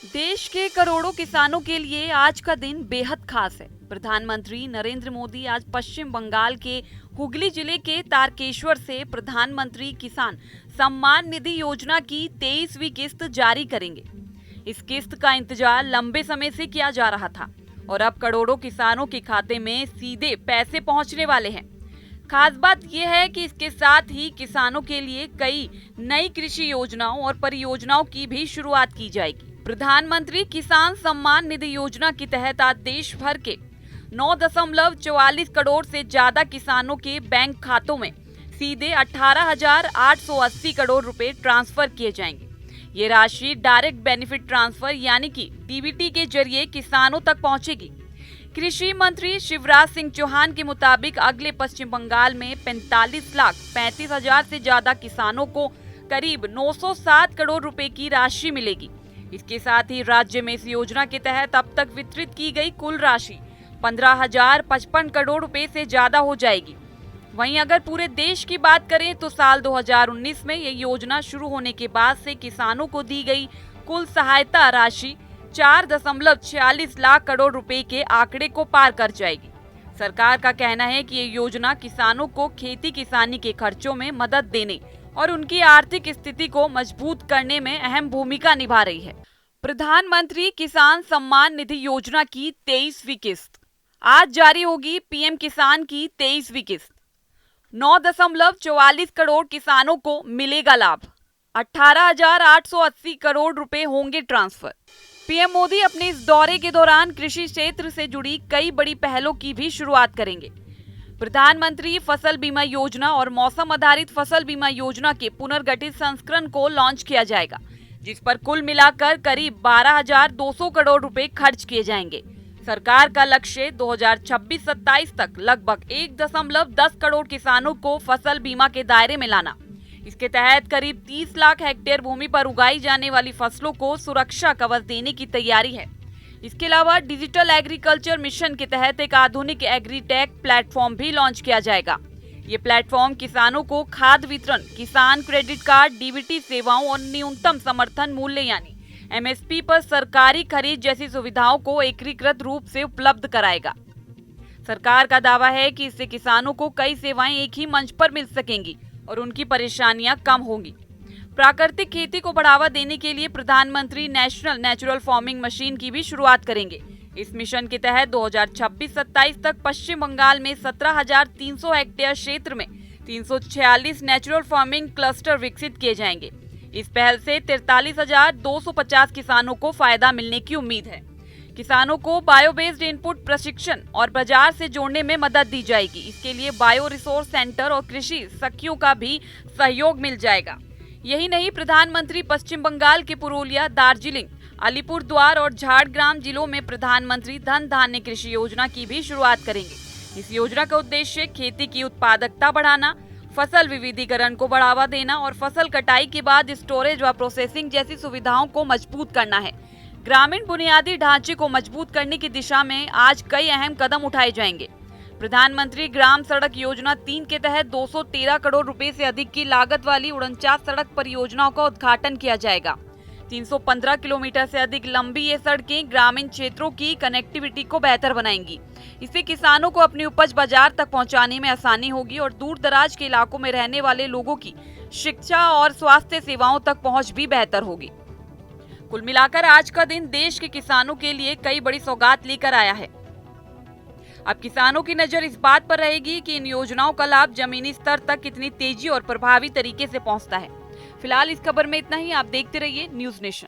देश के करोड़ों किसानों के लिए आज का दिन बेहद खास है। प्रधानमंत्री नरेंद्र मोदी आज पश्चिम बंगाल के हुगली जिले के तारकेश्वर से प्रधानमंत्री किसान सम्मान निधि योजना की 23वीं किस्त जारी करेंगे। इस किस्त का इंतजार लंबे समय से किया जा रहा था और अब करोड़ों किसानों के खाते में सीधे पैसे पहुंचने वाले हैं। खास बात यह है कि इसके साथ ही किसानों के लिए कई नई कृषि योजनाओं और परियोजनाओं की भी शुरुआत की जाएगी। प्रधानमंत्री किसान सम्मान निधि योजना के तहत आज देश भर के 9.44 करोड़ से ज्यादा किसानों के बैंक खातों में सीधे 18,880 करोड़ रुपए ट्रांसफर किए जाएंगे। ये राशि डायरेक्ट बेनिफिट ट्रांसफर यानी कि डीबीटी के जरिए किसानों तक पहुंचेगी। कृषि मंत्री शिवराज सिंह चौहान के मुताबिक अगले पश्चिम बंगाल में 45,35,000 से ज्यादा किसानों को करीब 907 करोड़ रुपए की राशि मिलेगी। इसके साथ ही राज्य में इस योजना के तहत अब तक वितरित की गई कुल राशि 15,055 करोड़ रुपए से ज्यादा हो जाएगी। वहीं अगर पूरे देश की बात करें तो साल 2019 में ये योजना शुरू होने के बाद से किसानों को दी गई कुल सहायता राशि 4.46 लाख करोड़ रुपए के आंकड़े को पार कर जाएगी। सरकार का कहना है कि ये योजना किसानों को खेती किसानी के खर्चों में मदद देने और उनकी आर्थिक स्थिति को मजबूत करने में अहम भूमिका निभा रही है। प्रधानमंत्री किसान सम्मान निधि योजना की 23वीं किस्त आज जारी होगी। पीएम किसान की 23वीं किस्त 9.44 करोड़ किसानों को मिलेगा लाभ। 18,880 करोड़ रुपए होंगे ट्रांसफर। पीएम मोदी अपने इस दौरे के दौरान कृषि क्षेत्र से जुड़ी कई बड़ी पहलों की भी शुरुआत करेंगे। प्रधानमंत्री फसल बीमा योजना और मौसम आधारित फसल बीमा योजना के पुनर्गठित संस्करण को लॉन्च किया जाएगा, जिस पर कुल मिलाकर करीब 12,200 करोड़ रुपए खर्च किए जाएंगे। सरकार का लक्ष्य 2026-27 तक लगभग 1.10 करोड़ किसानों को फसल बीमा के दायरे में लाना। इसके तहत करीब 30 लाख हेक्टेयर भूमि पर उगाई जाने वाली फसलों को सुरक्षा कवच देने की तैयारी है। इसके अलावा डिजिटल एग्रीकल्चर मिशन के तहत एक आधुनिक एग्रीटेक प्लेटफॉर्म भी लॉन्च किया जाएगा। ये प्लेटफॉर्म किसानों को खाद वितरण, किसान क्रेडिट कार्ड, डीबीटी सेवाओं और न्यूनतम समर्थन मूल्य यानी एमएसपी पर सरकारी खरीद जैसी सुविधाओं को एकीकृत रूप से उपलब्ध कराएगा। सरकार का दावा है कि इससे किसानों को कई सेवाएं एक ही मंच पर मिल सकेंगी और उनकी परेशानियां कम होंगी। प्राकृतिक खेती को बढ़ावा देने के लिए प्रधानमंत्री नेशनल नेचुरल फार्मिंग मशीन की भी शुरुआत करेंगे। इस मिशन के तहत 2026-27 तक पश्चिम बंगाल में 17,300 हेक्टेयर क्षेत्र में 346 नेचुरल फार्मिंग क्लस्टर विकसित किए जाएंगे। इस पहल से 43,250 किसानों को फायदा मिलने की उम्मीद है। किसानों को बायोबेस्ड इनपुट प्रशिक्षण और बाजार से जोड़ने में मदद दी जाएगी। इसके लिए बायो रिसोर्स सेंटर और कृषि सखियों का भी सहयोग मिल जाएगा। यही नहीं, प्रधानमंत्री पश्चिम बंगाल के पुरुलिया, दार्जिलिंग, अलीपुरद्वार और झारग्राम जिलों में प्रधानमंत्री धन धान्य कृषि योजना की भी शुरुआत करेंगे। इस योजना का उद्देश्य खेती की उत्पादकता बढ़ाना, फसल विविधीकरण को बढ़ावा देना और फसल कटाई के बाद स्टोरेज व प्रोसेसिंग जैसी सुविधाओं को मजबूत करना है। ग्रामीण बुनियादी ढांचे को मजबूत करने की दिशा में आज कई अहम कदम उठाए जाएंगे। प्रधानमंत्री ग्राम सड़क योजना 3 के तहत 213 करोड़ रुपए से अधिक की लागत वाली 49 सड़क परियोजनाओं का उद्घाटन किया जाएगा। 315 किलोमीटर से अधिक लंबी ये सड़कें ग्रामीण क्षेत्रों की कनेक्टिविटी को बेहतर बनाएंगी। इससे किसानों को अपनी उपज बाजार तक पहुंचाने में आसानी होगी और दूर दराज के इलाकों में रहने वाले लोगों की शिक्षा और स्वास्थ्य सेवाओं तक पहुंच भी बेहतर होगी। कुल मिलाकर आज का दिन देश के किसानों के लिए कई बड़ी सौगात लेकर आया है। अब किसानों की नजर इस बात पर रहेगी कि इन योजनाओं का लाभ जमीनी स्तर तक कितनी तेजी और प्रभावी तरीके से पहुंचता है। फिलहाल इस खबर में इतना ही। आप देखते रहिए न्यूज़ नेशन।